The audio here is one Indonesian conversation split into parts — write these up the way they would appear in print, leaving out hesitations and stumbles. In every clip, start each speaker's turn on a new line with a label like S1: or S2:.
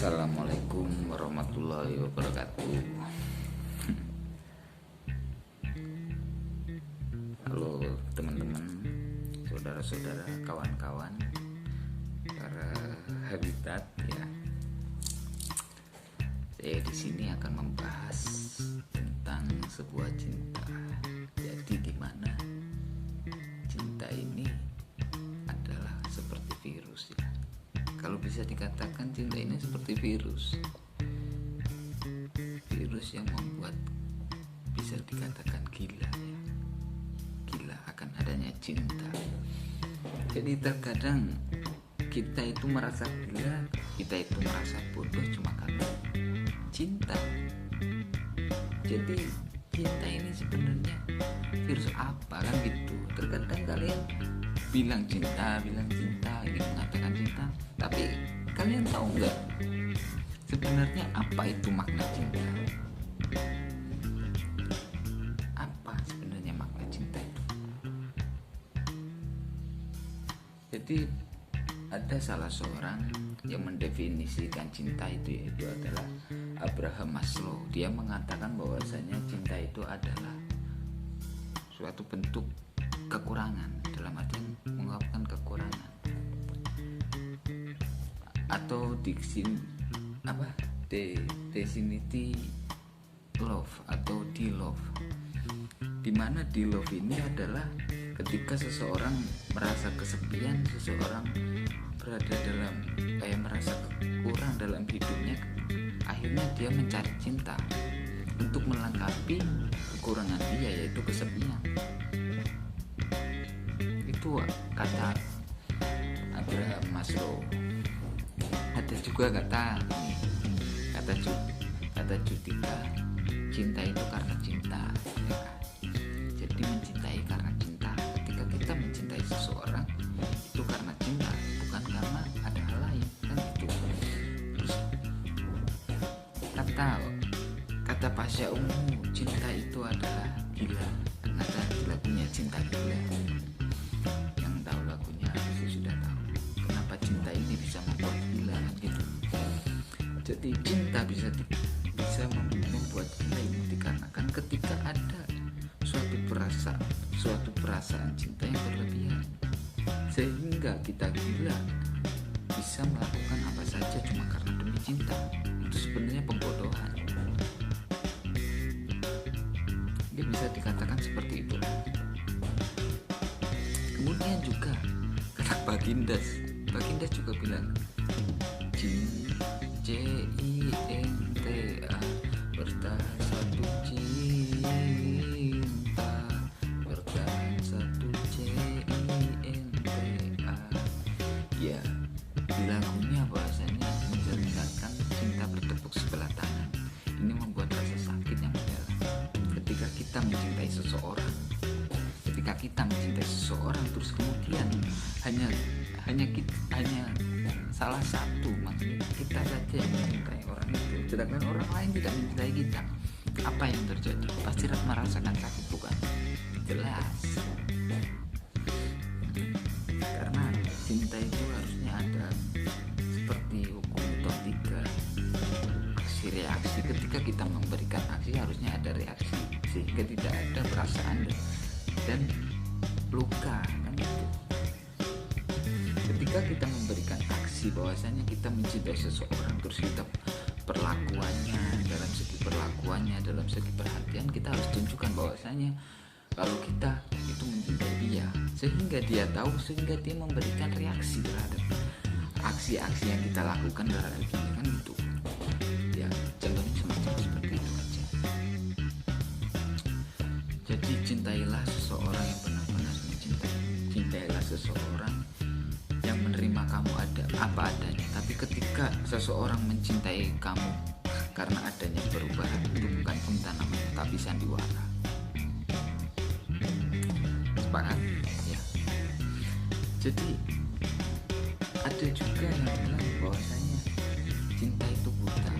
S1: Assalamualaikum warahmatullahi wabarakatuh. Halo teman-teman, saudara-saudara, kawan-kawan, para habitat ya. Saya di sini akan membahas tentang sebuah cinta. Jadi gimana cinta ini adalah seperti virus ya. Kalau bisa dikatakan cinta ini seperti virus yang membuat bisa dikatakan gila ya. Gila akan adanya cinta. Jadi terkadang kita itu merasa gila, kita itu merasa bodoh cuma karena cinta. Jadi cinta ini sebenarnya virus apa kan gitu. Terkadang kalian bilang cinta, ingin mengatakan cinta, tapi kalian tahu nggak sebenarnya apa itu makna cinta? Apa sebenarnya makna cinta itu? Jadi ada salah seorang yang mendefinisikan cinta itu, yaitu adalah Abraham Maslow. Dia mengatakan bahwasanya cinta itu adalah suatu bentuk kekurangan, dalam artian mengungkapkan kekurangan, atau definity love atau di-love, dimana di-love ini adalah ketika seseorang merasa kesepian, seseorang berada dalam merasa kurang dalam hidupnya, akhirnya dia mencari cinta untuk melengkapi kekurangan dia, yaitu kesepian. Itu kata Abraham Maslow. Ada juga kata Judika, cinta itu karena cinta ya. Jadi mencintai karena cinta. Ketika kita mencintai seseorang itu karena cinta, bukan karena ada hal lain kan gitu. Terus kata Pasha Ungu, cinta itu adalah gila. Ada lagunya Cinta Gila. Yang tahu lagunya pasti sudah tahu kenapa cinta ini bisa membuat gila gitu. Jadi cinta bisa membuat gila ini dikarenakan ketika ada suatu perasaan cinta yang berlebihan, sehingga kita gila, bisa melakukan apa saja cuma karena demi cinta. Itu sebenarnya pembodohan. Dia bisa dikatakan seperti itu. Kemudian juga kata Bagindas juga bilang cinta bertahan satu cinta, bertahan satu cinta ya. Di lagunya bahasanya menceritakan cinta bertepuk sebelah tangan. Ini membuat rasa sakit yang mendalam ketika kita mencintai seseorang, terus kemudian hanya salah satu, maksudnya kita saja yang mencintai orang itu, sedangkan orang lain tidak mencintai kita. Apa yang terjadi? Pasti merasakan sakit, bukan? Jelas. Karena cinta itu harusnya ada seperti hukum Newton 3, aksi reaksi. Ketika kita memberikan aksi harusnya ada reaksi, sehingga tidak ada perasaan dan luka kan gitu. Ketika kita memberikan aksi bahwasanya kita mencintai seseorang, terus kita dalam segi perhatian kita harus tunjukkan bahwasanya kalau kita itu mencintai dia, sehingga dia tahu, sehingga dia memberikan reaksi terhadap aksi-aksi yang kita lakukan terhadap dia kan gitu ya. Contohnya semacam seperti itu aja. Jadi cintailah seseorang yang benar-benar mencintai. Cintailah seseorang yang menerima kamu apa adanya. Tapi ketika seseorang mencintai kamu karena adanya perubahan, itu bukan cinta namanya, tapi sandiwara. Sepakat ya. Jadi ada juga yang bilang bahwasanya cinta itu buta.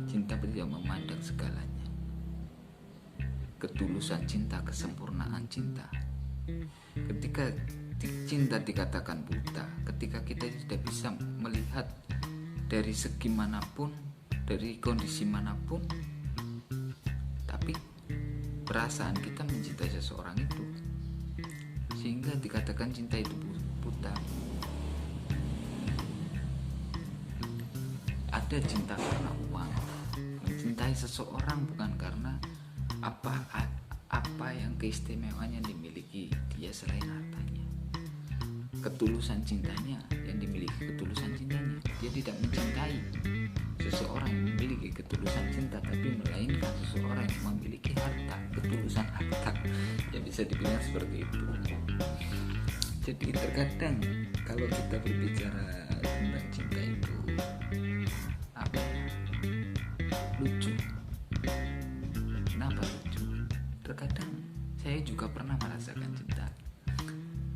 S1: Cinta tidak memandang segalanya. Ketulusan cinta, kesempurnaan cinta. Ketika cinta dikatakan buta, ketika kita tidak bisa melihat dari segi manapun, dari kondisi manapun, tapi perasaan kita mencintai seseorang itu, sehingga dikatakan cinta itu buta. Ada cinta karena uang, mencintai seseorang bukan karena apa yang keistimewaan yang dimiliki dia selain hartanya, ketulusan cintanya yang dimiliki, ketulusan cintanya. Dia tidak mencintai seseorang yang memiliki ketulusan cinta, tapi melainkan seseorang yang memiliki harta, ketulusan harta, ya bisa dibilang seperti itu. Jadi terkadang kalau kita berbicara tentang cinta itu lucu. Kenapa lucu? Terkadang saya juga pernah merasakan cinta,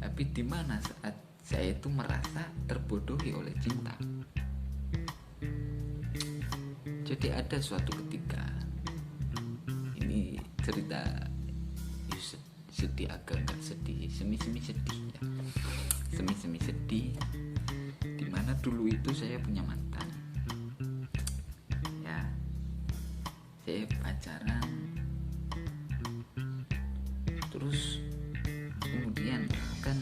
S1: tapi di mana saat saya itu merasa terbodohi oleh cinta. Jadi ada suatu ketika, ini cerita sedih, agak sedih, semi-semi sedih ya, semi-semi sedih. Dimana dulu itu saya punya mantan, ya, saya pacaran, terus kemudian kan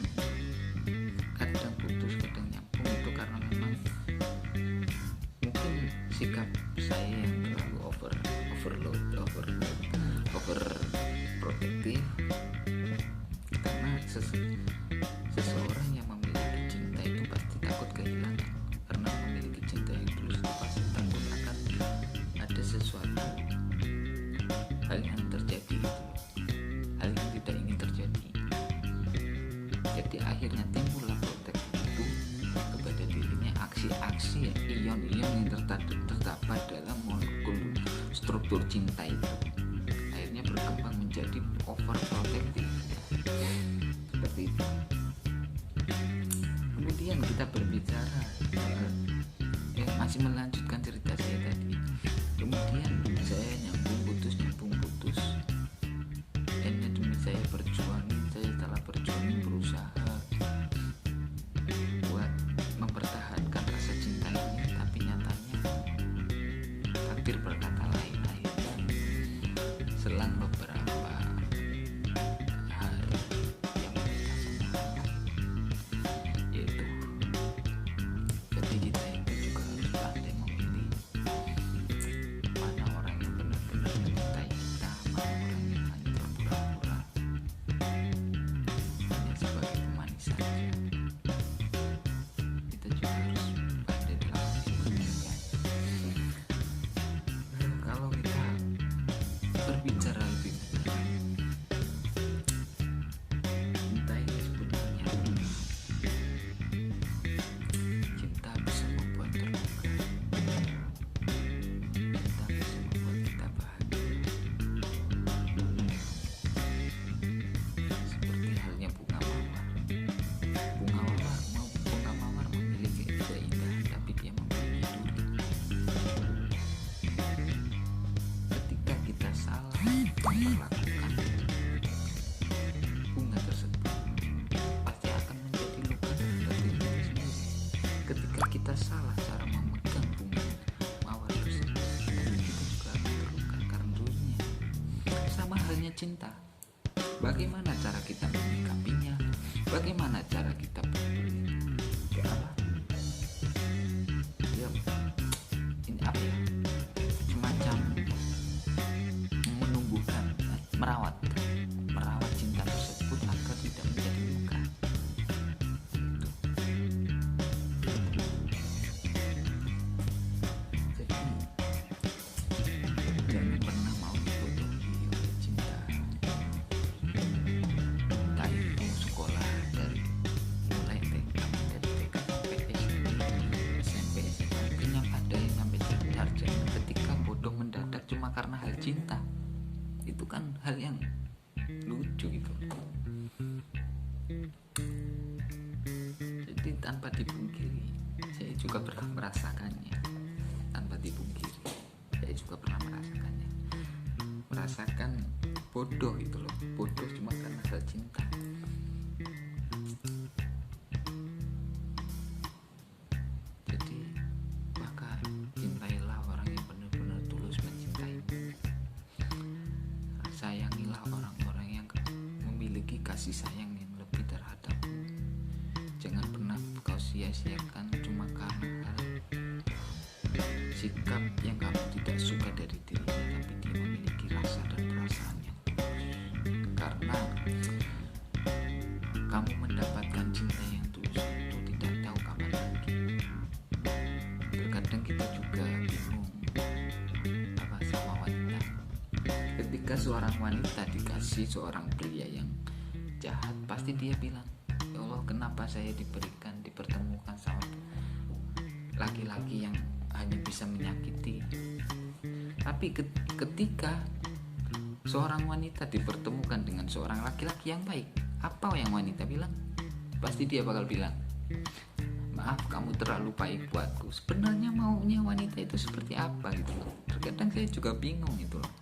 S1: kadang putus kadang nyambung, itu karena memang mungkin sikap saya yang terlalu overprotective. Karena seseorang yang memiliki cinta itu pasti takut kehilangan, karena memiliki cinta yang tulus itu pasti takut akan ada sesuatu hal yang terjadi gitu, hal yang tidak ingin terjadi. Jadi akhirnya timbullah protek itu kepada dirinya, aksi-aksi ion-ion yang terdapat dalam molekul struktur cinta itu akhirnya berkembang menjadi overprotective seperti itu. Kemudian kita berbicara masih melanjutkan cerita saya tadi. Kemudian saya nyambung putus, akhirnya demi saya telah berjuangin, berusaha buat mempertahankan rasa cinta ini, tapi nyatanya takdir berkata lain. Selang beberapa hari yang menikah sama yaitu, jadi kita itu juga harus pandai memilih mana orang yang benar-benar mencintai kita, mana orang yang hanya terpura-pura hanya sebagai pemanis saja. Kita juga harus pandai dalam memilih. Kalau kita berbicara lebih benar, cinta ini sebenarnya cinta bisa membuat terbuka, cinta bisa membuat kita bahagia, seperti halnya bunga mawar memiliki keindahan, tapi dia memiliki duri. Ketika kita salah memperlakukan bunga tersebut, pasti akan menjadi luka bagi diri kita sendiri. Ketika kita salah cara memegang bunga mawar tersebut, kita juga akan terluka karena durinya. Sama halnya cinta. Bagaimana cara kita menyikapinya? Bagaimana cara kita semacam menumbuhkan, merawat cinta tersebut agar tidak menjadi luka. Jadi jangan pernah mau dibodohi oleh cinta. Entah itu sekolah dari mulai TK sampai SMP, SMA, mungkin yang ada yang sampai sarjana, ketika bodoh mendadak cuma karena hal cinta, itu kan hal yang lucu gitu. Jadi tanpa dipungkiri, saya juga pernah merasakannya. Merasakan bodoh itu loh, bodoh cuma karena hal cinta. Jadi maka kasih sayang yang lebih terhadapmu. Jangan pernah kau sia-siakan cuma karena sikap yang kamu tidak suka dari dirinya, tapi dia memiliki rasa dan perasaan yang tulus. Karena kamu mendapatkan cinta yang tulus itu tidak tahu kapan lagi. Terkadang kita juga bingung sama wanita. Ketika seorang wanita dikasih seorang pria yang jahat, pasti dia bilang, ya Allah, kenapa saya dipertemukan sama laki-laki yang hanya bisa menyakiti. Tapi ketika seorang wanita dipertemukan dengan seorang laki-laki yang baik, apa yang wanita bilang? Pasti dia bakal bilang, maaf, kamu terlalu baik buatku. Sebenarnya maunya wanita itu seperti apa gitu loh. Terkadang saya juga bingung itu loh.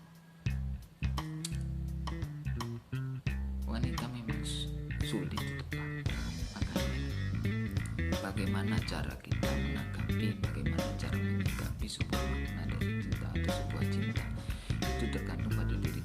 S1: Wanita memang sulit ditebak. Makanya bagaimana cara kita menanggapi, bagaimana cara menyikapi sebuah makna dari cinta atau sebuah cinta, itu tergantung pada diri